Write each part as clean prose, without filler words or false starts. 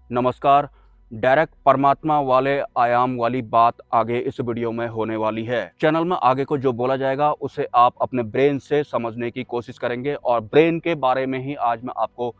नमस्कार। डायरेक्ट परमात्मा वाले आयाम वाली बात आगे इस वीडियो में होने वाली है। चैनल में आगे को जो बोला जाएगा उसे आप अपने ब्रेन से समझने की कोशिश करेंगे और ब्रेन के बारे में ही आज मैं आपको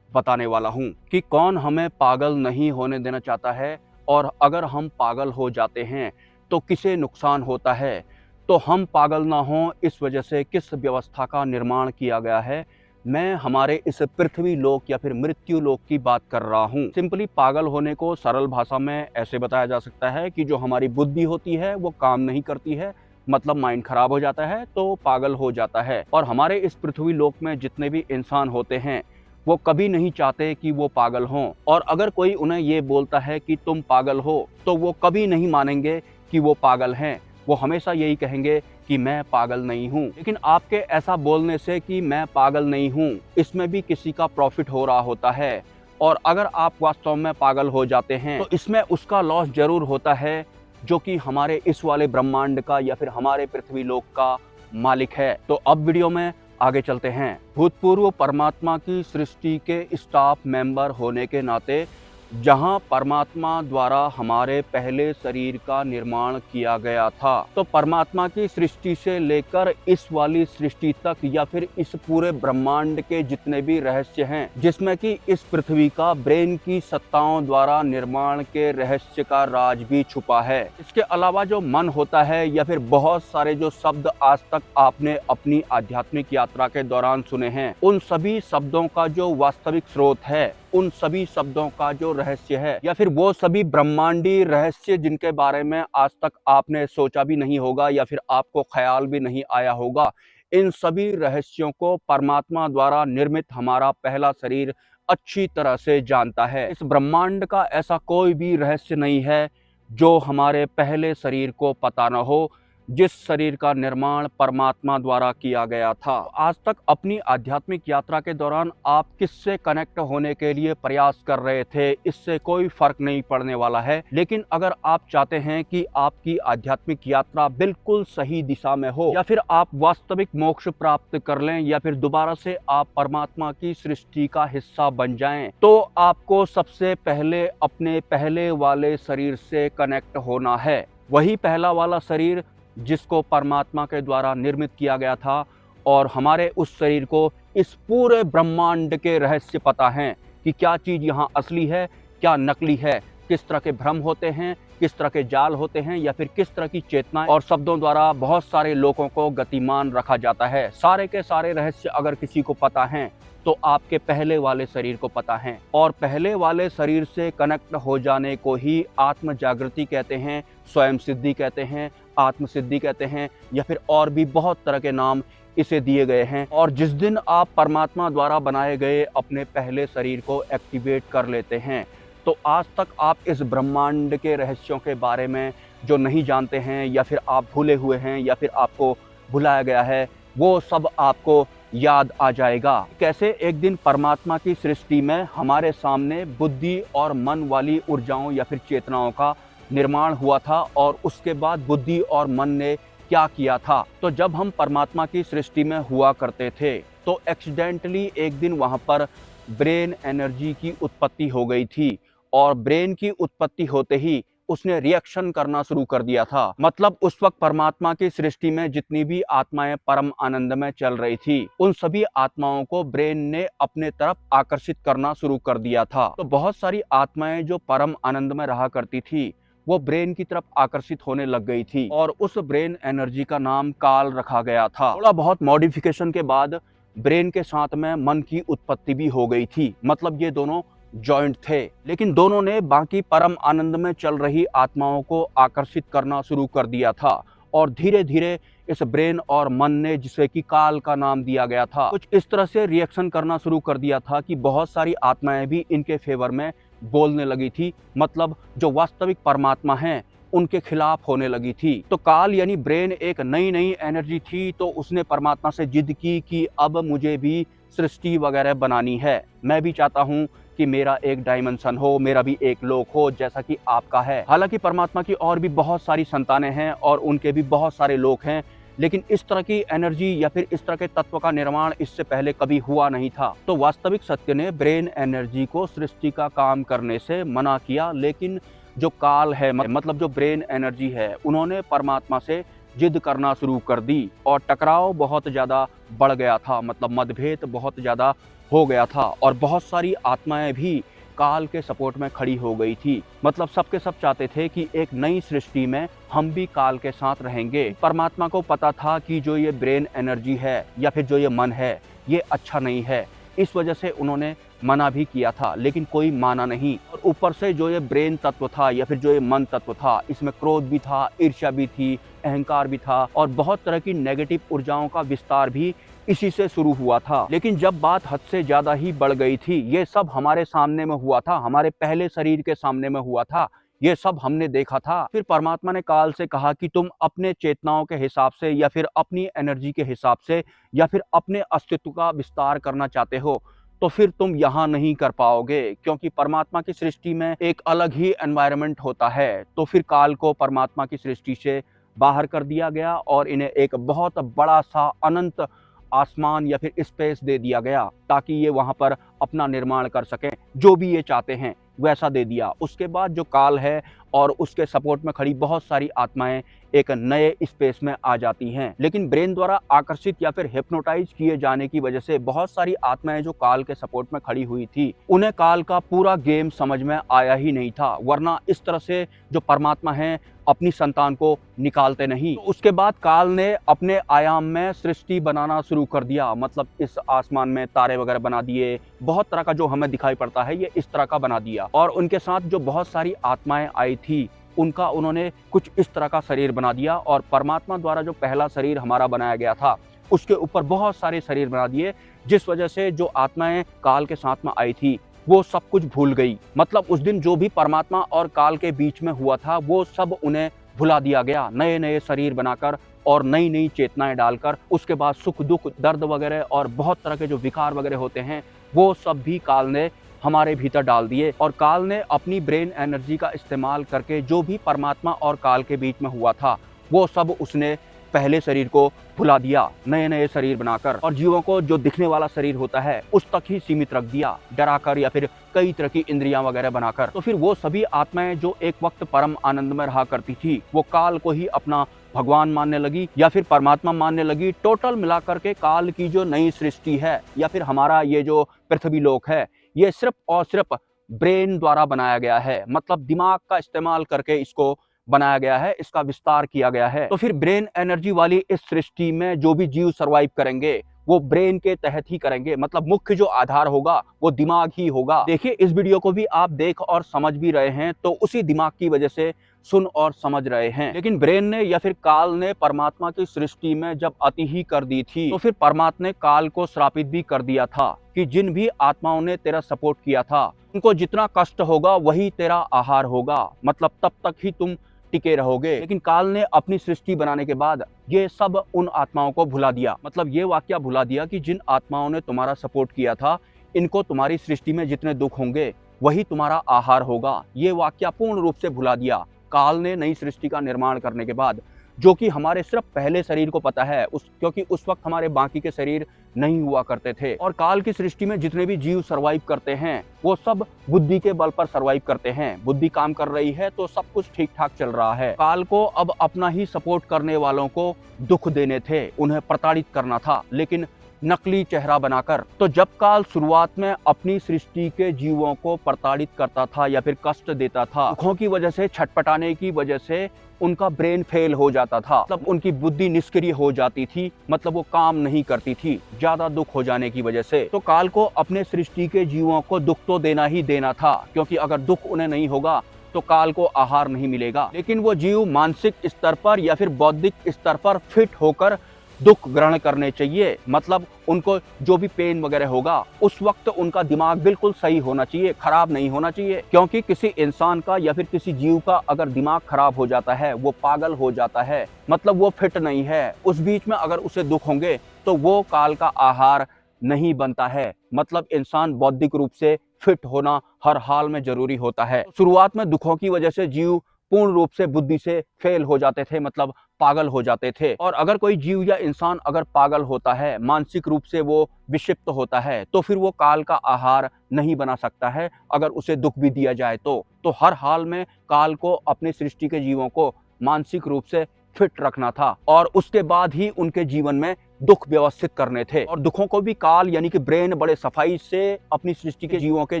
बताने वाला हूं कि कौन हमें पागल नहीं होने देना चाहता है और अगर हम पागल हो जाते हैं तो किसे नुकसान होता है। तो हम पागल ना हों इस वजह से किस व्यवस्था का निर्माण किया गया है। मैं हमारे इस पृथ्वी लोक या फिर मृत्यु लोक की बात कर रहा हूँ। सिंपली पागल होने को सरल भाषा में ऐसे बताया जा सकता है कि जो हमारी बुद्धि होती है वो काम नहीं करती है, मतलब माइंड खराब हो जाता है तो पागल हो जाता है। और हमारे इस पृथ्वी लोक में जितने भी इंसान होते हैं वो कभी नहीं चाहते कि वो पागल हों, और अगर कोई उन्हें ये बोलता है कि तुम पागल हो तो वो कभी नहीं मानेंगे कि वो पागल हैं। वो हमेशा यही कहेंगे कि मैं पागल नहीं हूँ। लेकिन आपके ऐसा बोलने से कि मैं पागल नहीं हूँ, इसमें भी किसी का प्रॉफिट हो रहा होता है। और अगर आप वास्तव में पागल हो जाते हैं तो इसमें उसका लॉस जरूर होता है, जो कि हमारे इस वाले ब्रह्मांड का या फिर हमारे पृथ्वी लोक का मालिक है। तो अब वीडियो में आगे चलते हैं। भूतपूर्व परमात्मा की सृष्टि के स्टाफ मेंबर होने के नाते जहां परमात्मा द्वारा हमारे पहले शरीर का निर्माण किया गया था, तो परमात्मा की सृष्टि से लेकर इस वाली सृष्टि तक या फिर इस पूरे ब्रह्मांड के जितने भी रहस्य हैं, जिसमें कि इस पृथ्वी का ब्रेन की सत्ताओं द्वारा निर्माण के रहस्य का राज भी छुपा है। इसके अलावा जो मन होता है या फिर बहुत सारे जो शब्द आज तक आपने अपनी आध्यात्मिक यात्रा के दौरान सुने हैं, उन सभी शब्दों का जो वास्तविक स्रोत है, उन सभी शब्दों का जो रहस्य है या फिर वो सभी ब्रह्मांडी रहस्य जिनके बारे में आज तक आपने सोचा भी नहीं होगा या फिर आपको ख्याल भी नहीं आया होगा, इन सभी रहस्यों को परमात्मा द्वारा निर्मित हमारा पहला शरीर अच्छी तरह से जानता है। इस ब्रह्मांड का ऐसा कोई भी रहस्य नहीं है जो हमारे पहले शरीर को पता न हो, जिस शरीर का निर्माण परमात्मा द्वारा किया गया था। आज तक अपनी आध्यात्मिक यात्रा के दौरान आप किससे कनेक्ट होने के लिए प्रयास कर रहे थे, इससे कोई फर्क नहीं पड़ने वाला है। लेकिन अगर आप चाहते हैं कि आपकी आध्यात्मिक यात्रा बिल्कुल सही दिशा में हो या फिर आप वास्तविक मोक्ष प्राप्त कर लें या फिर दोबारा से आप परमात्मा की सृष्टि का हिस्सा बन जाएं, तो आपको सबसे पहले अपने पहले वाले शरीर से कनेक्ट होना है। वही पहला वाला शरीर जिसको परमात्मा के द्वारा निर्मित किया गया था। और हमारे उस शरीर को इस पूरे ब्रह्मांड के रहस्य पता हैं कि क्या चीज़ यहाँ असली है, क्या नकली है, किस तरह के भ्रम होते हैं, किस तरह के जाल होते हैं या फिर किस तरह की चेतना और शब्दों द्वारा बहुत सारे लोगों को गतिमान रखा जाता है। सारे के सारे रहस्य अगर किसी को पता हैं तो आपके पहले वाले शरीर को पता है। और पहले वाले शरीर से कनेक्ट हो जाने को ही आत्म जागृति कहते हैं, स्वयं सिद्धि कहते हैं, आत्म सिद्धि कहते हैं या फिर और भी बहुत तरह के नाम इसे दिए गए हैं। और जिस दिन आप परमात्मा द्वारा बनाए गए अपने पहले शरीर को एक्टिवेट कर लेते हैं, तो आज तक आप इस ब्रह्मांड के रहस्यों के बारे में जो नहीं जानते हैं या फिर आप भूले हुए हैं या फिर आपको भुलाया गया है, वो सब आपको याद आ जाएगा। कैसे एक दिन परमात्मा की सृष्टि में हमारे सामने बुद्धि और मन वाली ऊर्जाओं या फिर चेतनाओं का निर्माण हुआ था और उसके बाद बुद्धि और मन ने क्या किया था। तो जब हम परमात्मा की सृष्टि में हुआ करते थे तो एक्सीडेंटली एक दिन वहां पर ब्रेन एनर्जी की उत्पत्ति हो गई थी। और ब्रेन की उत्पत्ति होते ही उसने रिएक्शन करना शुरू कर दिया था। मतलब उस वक्त परमात्मा की सृष्टि में जितनी भी आत्माएं परम आनंद में चल रही थी, उन सभी आत्माओं को ब्रेन ने अपने तरफ आकर्षित करना शुरू कर दिया था। तो बहुत सारी आत्माएं जो परम आनंद में रहा करती थी वो ब्रेन की तरफ आकर्षित होने लग गई थी और उस ब्रेन एनर्जी का नाम काल रखा गया था। थोड़ा बहुत मॉडिफिकेशन के बाद ब्रेन के साथ में मन की उत्पत्ति भी हो गई थी। मतलब ये दोनों जॉइंट थे, लेकिन दोनों ने बाकी परम आनंद में चल रही आत्माओं को आकर्षित करना शुरू कर दिया था। और धीरे धीरे इस ब्रेन और मन ने, जिसे कि काल का नाम दिया गया था, कुछ इस तरह से रिएक्शन करना शुरू कर दिया था कि बहुत सारी आत्माएं भी इनके फेवर में बोलने लगी थी। मतलब जो वास्तविक परमात्मा हैं उनके खिलाफ होने लगी थी। तो काल यानी ब्रेन एक नई नई एनर्जी थी, तो उसने परमात्मा से जिद की कि अब मुझे भी सृष्टि वगैरह बनानी है। मैं भी चाहता हूँ कि मेरा एक डायमेंशन हो, मेरा भी एक लोक हो जैसा कि आपका है। हालांकि परमात्मा की और भी बहुत सारी संतानें हैं और उनके भी बहुत सारे लोक हैं, लेकिन इस तरह की एनर्जी या फिर इस तरह के तत्व का निर्माण इससे पहले कभी हुआ नहीं था। तो वास्तविक सत्य ने ब्रेन एनर्जी को सृष्टि का काम करने से मना किया, लेकिन जो काल है मतलब जो ब्रेन एनर्जी है, उन्होंने परमात्मा से जिद करना शुरू कर दी और टकराव बहुत ज़्यादा बढ़ गया था, मतलब मतभेद बहुत ज़्यादा हो गया था और बहुत सारी आत्माएं भी काल के सपोर्ट में खड़ी हो गई थी। मतलब सबके सब चाहते थे कि एक नई सृष्टि में हम भी काल के साथ रहेंगे। परमात्मा को पता था कि जो ये ब्रेन एनर्जी है या फिर जो ये मन है, ये अच्छा नहीं है, इस वजह से उन्होंने मना भी किया था, लेकिन कोई माना नहीं। और ऊपर से जो ये ब्रेन तत्व था या फिर जो ये मन तत्व था, इसमें क्रोध भी था, ईर्ष्या भी थी, अहंकार भी था और बहुत तरह की नेगेटिव ऊर्जाओं का विस्तार भी इसी से शुरू हुआ था। लेकिन जब बात हद से ज्यादा ही बढ़ गई थी, ये सब हमारे सामने में हुआ था, हमारे पहले शरीर के सामने में हुआ था, ये सब हमने देखा था। फिर परमात्मा ने काल से कहा कि तुम अपने चेतनाओं के हिसाब से या फिर अपनी एनर्जी के हिसाब से या फिर अपने अस्तित्व का विस्तार करना चाहते हो तो फिर तुम यहाँ नहीं कर पाओगे, क्योंकि परमात्मा की सृष्टि में एक अलग ही एनवायरनमेंट होता है। तो फिर काल को परमात्मा की सृष्टि से बाहर कर दिया गया और इन्हें एक बहुत बड़ा सा अनंत आसमान या फिर स्पेस दे दिया गया ताकि ये वहां पर अपना निर्माण कर सकें, जो भी ये चाहते हैं वैसा दे दिया। उसके बाद जो काल है और उसके सपोर्ट में खड़ी बहुत सारी आत्माएं एक नए स्पेस में आ जाती हैं। लेकिन ब्रेन द्वारा आकर्षित या फिर हिप्नोटाइज किए जाने की वजह से बहुत सारी आत्माएं जो काल के सपोर्ट में खड़ी हुई थी, उन्हें काल का पूरा गेम समझ में आया ही नहीं था। वरना इस तरह से जो परमात्मा है अपनी संतान को निकालते नहीं। तो उसके बाद काल ने अपने आयाम में सृष्टि बनाना शुरू कर दिया, मतलब इस आसमान में तारे वगैरह बना दिए, बहुत तरह का जो हमें दिखाई पड़ता है ये इस तरह का बना दिया। और उनके साथ जो बहुत सारी आत्माएं आई थी, उनका उन्होंने कुछ इस तरह का शरीर बना दिया। और परमात्मा द्वारा जो पहला शरीर हमारा बनाया गया था, उसके ऊपर बहुत सारे शरीर बना दिए, जिस वजह से जो आत्माएं काल के साथ में आई थी वो सब कुछ भूल गई। मतलब उस दिन जो भी परमात्मा और काल के बीच में हुआ था वो सब उन्हें भुला दिया गया, नए नए शरीर बनाकर और नई नई चेतनाएं डालकर। उसके बाद सुख दुख दर्द वगैरह और बहुत तरह के जो विकार वगैरह होते हैं वो सब भी काल ने हमारे भीतर डाल दिए। और काल ने अपनी ब्रेन एनर्जी का इस्तेमाल करके जो भी परमात्मा और काल के बीच में हुआ था वो सब उसने पहले शरीर को भुला दिया, नए नए शरीर बनाकर। और जीवों को जो दिखने वाला शरीर होता है उस तक ही सीमित रख दिया, डराकर या फिर कई तरह की इंद्रियां वगैरह बनाकर। तो फिर वो सभी आत्माएं जो एक वक्त परम आनंद में रहा करती थी, वो काल को ही अपना भगवान मानने लगी या फिर परमात्मा मानने लगी। टोटल मिलाकर के काल की जो नई सृष्टि है या फिर हमारा ये जो पृथ्वी लोक है, ये सिर्फ और सिर्फ ब्रेन द्वारा बनाया गया है। मतलब दिमाग का इस्तेमाल करके इसको बनाया गया है, इसका विस्तार किया गया है। तो फिर ब्रेन एनर्जी वाली इस सृष्टि में जो भी जीव सरवाइव करेंगे वो ब्रेन के तहत ही करेंगे। मतलब मुख्य जो आधार होगा वो दिमाग ही होगा। देखिए इस वीडियो को भी आप देख और समझ भी रहे हैं, तो उसी दिमाग की वजह से सुन और समझ रहे हैं। लेकिन ब्रेन ने या फिर काल ने परमात्मा की सृष्टि में जब अति ही कर दी थी, तो फिर परमात्मा ने काल को श्रापित भी कर दिया था कि जिन भी आत्माओं ने तेरा सपोर्ट किया था उनको जितना कष्ट होगा वही तेरा आहार होगा, मतलब तब तक ही तुम टिके रहोगे। लेकिन काल ने अपनी सृष्टि बनाने के बाद ये सब उन आत्माओं को भुला दिया। मतलब ये वाक्य भुला दिया कि जिन आत्माओं ने तुम्हारा सपोर्ट किया था, इनको तुम्हारी सृष्टि में जितने दुख होंगे वही तुम्हारा आहार होगा। ये वाक्य पूर्ण रूप से भुला दिया काल ने नई सृष्टि का निर्माण करने के बाद, जो कि हमारे सिर्फ पहले शरीर को पता है, क्योंकि उस वक्त हमारे बाकी के शरीर नहीं हुआ करते थे। और काल की सृष्टि में जितने भी जीव सरवाइव करते हैं वो सब बुद्धि के बल पर सरवाइव करते हैं। बुद्धि काम कर रही है तो सब कुछ ठीक ठाक चल रहा है। काल को अब अपना ही सपोर्ट करने वालों को दुख देने थे, उन्हें प्रताड़ित करना था, लेकिन नकली चेहरा बनाकर। तो जब काल शुरुआत में अपनी सृष्टि के जीवों को प्रताड़ित करता था या फिर कष्ट देता था, दुखों की वजह से, छटपटाने की वजह से उनका ब्रेन फेल हो जाता था, मतलब उनकी बुद्धि निष्क्रिय हो जाती थी, मतलब वो काम नहीं करती थी ज्यादा दुख हो जाने की वजह से। तो काल को अपने सृष्टि के जीवों को दुख तो देना ही देना था, क्योंकि अगर दुख उन्हें नहीं होगा तो काल को आहार नहीं मिलेगा। लेकिन वो जीव मानसिक स्तर पर या फिर बौद्धिक स्तर पर फिट होकर दुख ग्रहण करने चाहिए। मतलब उनको जो भी पेन वगैरह होगा उस वक्त उनका दिमाग बिल्कुल सही होना चाहिए, खराब नहीं होना चाहिए। क्योंकि किसी इंसान का या फिर किसी जीव का अगर दिमाग खराब हो जाता है, वो पागल हो जाता है, मतलब वो फिट नहीं है, उस बीच में अगर उसे दुख होंगे तो वो काल का आहार नहीं बनता है। मतलब इंसान बौद्धिक रूप से फिट होना हर हाल में जरूरी होता है। शुरुआत में दुखों की वजह से जीव पूर्ण रूप से बुद्धि से फेल हो जाते थे, मतलब पागल हो जाते थे। और अगर कोई जीव या इंसान अगर पागल होता है, मानसिक रूप से वो विक्षिप्त होता है, तो फिर वो काल का आहार नहीं बना सकता है। अगर उसे दुख भी दिया जाए तो हर हाल में काल को अपनी सृष्टि के जीवों को मानसिक रूप से फिट रखना था और उसके बाद ही उनके जीवन में दुख व्यवस्थित करने थे। और दुखों को भी काल यानी कि ब्रेन बड़े सफाई से अपनी सृष्टि के जीवों के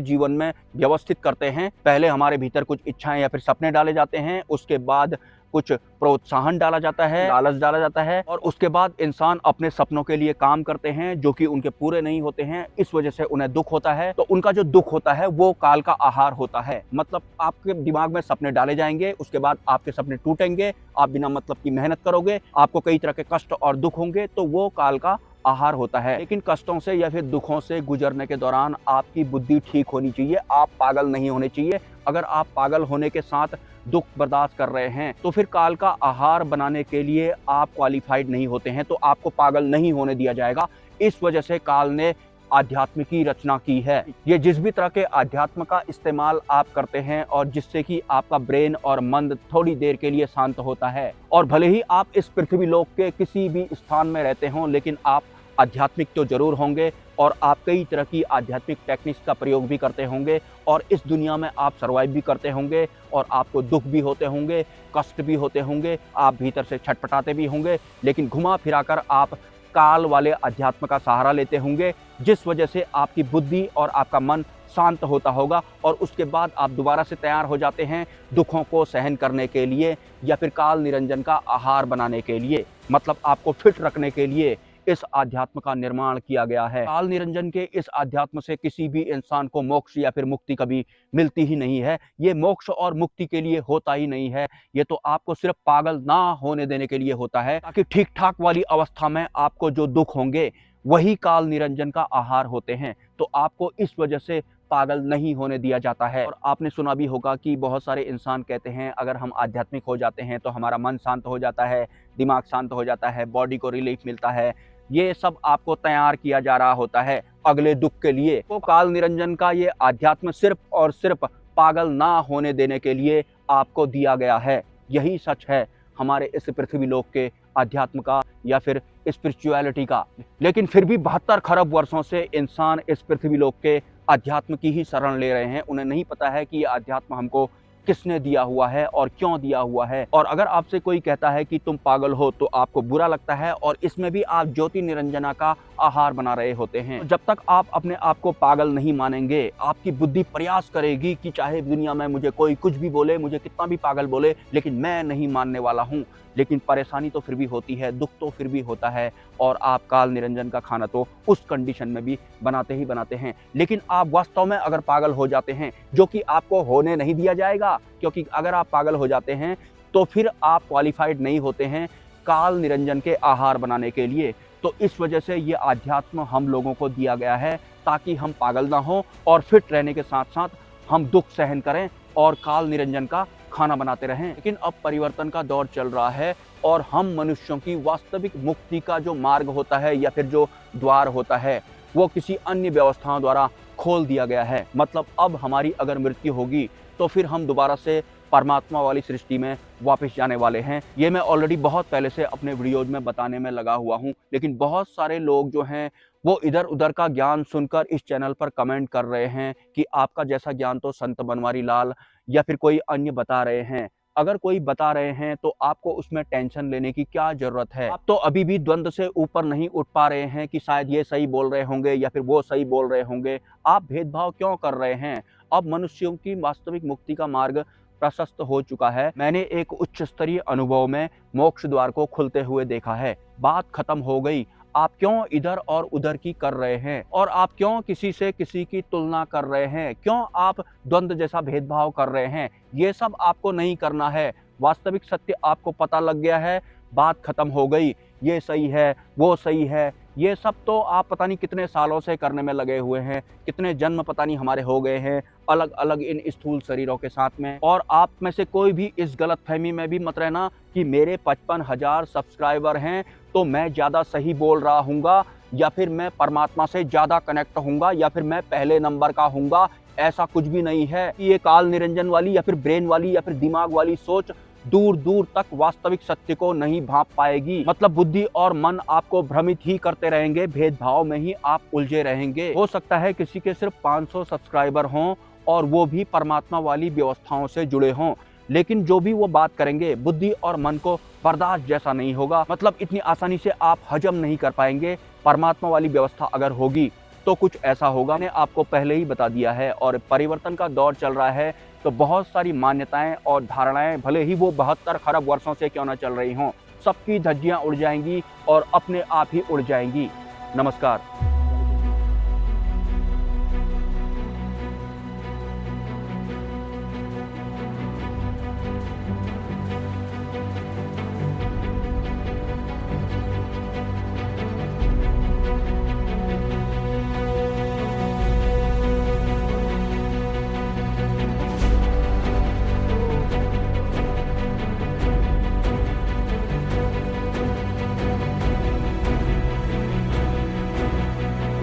जीवन में व्यवस्थित करते हैं। पहले हमारे भीतर कुछ इच्छाएं या फिर सपने डाले जाते हैं, उसके बाद कुछ प्रोत्साहन डाला जाता है, लालच डाला जाता है, और उसके बाद इंसान अपने सपनों के लिए काम करते हैं जो कि उनके पूरे नहीं होते हैं। इस वजह से उन्हें दुख होता है। तो उनका जो दुख होता है वो काल का आहार होता है। मतलब आपके दिमाग में सपने डाले जाएंगे, उसके बाद आपके सपने टूटेंगे, आप बिना मतलब की मेहनत करोगे, आपको कई तरह के कष्ट और दुख होंगे, तो वो काल का आहार होता है। लेकिन कष्टों से या फिर दुखों से गुजरने के दौरान आपकी बुद्धि ठीक होनी चाहिए, आप पागल नहीं होने चाहिए। अगर आप पागल होने के साथ दुख बर्दाश्त कर रहे हैं तो फिर काल का आहार बनाने के लिए आप क्वालिफाइड नहीं होते हैं, तो आपको पागल नहीं होने दिया जाएगा। इस वजह से काल ने आध्यात्म की रचना की है। ये जिस भी तरह के आध्यात्म का इस्तेमाल आप करते हैं और जिससे कि आपका ब्रेन और मन थोड़ी देर के लिए शांत होता है, और भले ही आप इस पृथ्वी लोक के किसी भी स्थान में रहते हों, लेकिन आप आध्यात्मिक तो जरूर होंगे और आप कई तरह की आध्यात्मिक टेक्निक्स का प्रयोग भी करते होंगे और इस दुनिया में आप सर्वाइव भी करते होंगे और आपको दुख भी होते होंगे, कष्ट भी होते होंगे, आप भीतर से छटपटाते भी होंगे, लेकिन घुमा फिराकर आप काल वाले अध्यात्म का सहारा लेते होंगे, जिस वजह से आपकी बुद्धि और आपका मन शांत होता होगा और उसके बाद आप दोबारा से तैयार हो जाते हैं दुखों को सहन करने के लिए या फिर काल निरंजन का आहार बनाने के लिए। मतलब आपको फिट रखने के लिए इस आध्यात्म का निर्माण किया गया है। काल निरंजन के इस आध्यात्म से किसी भी इंसान को मोक्ष या फिर मुक्ति कभी मिलती ही नहीं है। ये मोक्ष और मुक्ति के लिए होता ही नहीं है, ये तो आपको सिर्फ पागल ना होने देने के लिए होता है, ताकि ठीक ठाक वाली अवस्था में आपको जो दुख होंगे वही काल निरंजन का आहार होते हैं। तो आपको इस वजह से पागल नहीं होने दिया जाता है। और आपने सुना भी होगा कि बहुत सारे इंसान कहते हैं अगर हम आध्यात्मिक हो जाते हैं तो हमारा मन शांत हो जाता है, दिमाग शांत हो जाता है, बॉडी को रिलीफ मिलता है। ये सब आपको तैयार किया जा रहा होता है अगले दुख के लिए। तो काल निरंजन का ये आध्यात्म सिर्फ और सिर्फ पागल ना होने देने के लिए आपको दिया गया है। यही सच है हमारे इस पृथ्वी लोक के अध्यात्म का या फिर स्पिरिचुअलिटी का। लेकिन फिर भी 72 खरब वर्षों से इंसान इस पृथ्वी लोक के अध्यात्म की ही शरण ले रहे हैं। उन्हें नहीं पता है कि ये अध्यात्म हमको किसने दिया हुआ है और क्यों दिया हुआ है। और अगर आपसे कोई कहता है कि तुम पागल हो तो आपको बुरा लगता है और इसमें भी आप ज्योति निरंजना का आहार बना रहे होते हैं। जब तक आप अपने आप को पागल नहीं मानेंगे, आपकी बुद्धि प्रयास करेगी कि चाहे दुनिया में मुझे कोई कुछ भी बोले, मुझे कितना भी पागल बोले, लेकिन मैं नहीं मानने वाला हूँ। लेकिन परेशानी तो फिर भी होती है, दुख तो फिर भी होता है और आप काल निरंजन का खाना तो उस कंडीशन में भी बनाते ही बनाते हैं। लेकिन आप वास्तव में अगर पागल हो जाते हैं, जो कि आपको होने नहीं दिया जाएगा, क्योंकि अगर आप पागल हो जाते हैं तो फिर आप क्वालिफाइड नहीं होते हैं काल निरंजन के आहार बनाने के लिए। तो इस वजह से ये आध्यात्म हम लोगों को दिया गया है ताकि हम पागल ना हो और फिट रहने के साथ साथ हम दुख सहन करें और काल निरंजन का खाना बनाते रहें। लेकिन अब परिवर्तन का दौर चल रहा है और हम मनुष्यों की वास्तविक मुक्ति का जो मार्ग होता है या फिर जो द्वार होता है वो किसी अन्य व्यवस्थाओं द्वारा खोल दिया गया है। मतलब अब हमारी अगर मृत्यु होगी तो फिर हम दोबारा से परमात्मा वाली सृष्टि में वापस जाने वाले हैं। ये मैं ऑलरेडी बहुत पहले से अपने वीडियोज में बताने में लगा हुआ हूँ, लेकिन बहुत सारे लोग जो हैं वो इधर उधर का ज्ञान सुनकर इस चैनल पर कमेंट कर रहे हैं कि आपका जैसा ज्ञान तो संत बनवारी लाल या फिर कोई अन्य बता रहे हैं। अगर कोई बता रहे हैं तो आपको उसमें टेंशन लेने की क्या जरूरत है। आप तो अभी भी द्वंद्व से ऊपर नहीं उठ पा रहे हैं कि शायद ये सही बोल रहे होंगे या फिर वो सही बोल रहे होंगे। आप भेदभाव क्यों कर रहे हैं? अब मनुष्यों की वास्तविक मुक्ति का मार्ग प्रशस्त हो चुका है। मैंने एक उच्च स्तरीय अनुभव में मोक्ष द्वार को खुलते हुए देखा है। बात खत्म हो गई। आप क्यों इधर और उधर की कर रहे हैं और आप क्यों किसी से किसी की तुलना कर रहे हैं? क्यों आप द्वंद्व जैसा भेदभाव कर रहे हैं? ये सब आपको नहीं करना है। वास्तविक सत्य आपको पता लग गया है, बात खत्म हो गई। ये सही है, वो सही है, ये सब तो आप पता नहीं कितने सालों से करने में लगे हुए हैं, कितने जन्म पता नहीं हमारे हो गए हैं अलग अलग इन स्थूल शरीरों के साथ में। और आप में से कोई भी इस गलतफहमी में भी मत रहना कि मेरे 55,000 सब्सक्राइबर हैं तो मैं ज़्यादा सही बोल रहा हूँगा या फिर मैं परमात्मा से ज़्यादा कनेक्ट हूँगा या फिर मैं पहले नंबर का हूँगा। ऐसा कुछ भी नहीं है। ये काल निरंजन वाली या फिर ब्रेन वाली या फिर दिमाग वाली सोच दूर दूर तक वास्तविक सत्य को नहीं भांप पाएगी। मतलब बुद्धि और मन आपको भ्रमित ही करते रहेंगे, भेदभाव में ही आप उलझे रहेंगे। हो सकता है किसी के सिर्फ 500 सब्सक्राइबर हों और वो भी परमात्मा वाली व्यवस्थाओं से जुड़े हों, लेकिन जो भी वो बात करेंगे बुद्धि और मन को बर्दाश्त जैसा नहीं होगा। मतलब इतनी आसानी से आप हजम नहीं कर पाएंगे। परमात्मा वाली व्यवस्था अगर होगी तो कुछ ऐसा होगा, मैंने आपको पहले ही बता दिया है। और परिवर्तन का दौर चल रहा है तो बहुत सारी मान्यताएं और धारणाएं, भले ही वो 72 खरब वर्षों से क्यों ना चल रही हों, सबकी धज्जियां उड़ जाएंगी और अपने आप ही उड़ जाएंगी। नमस्कार।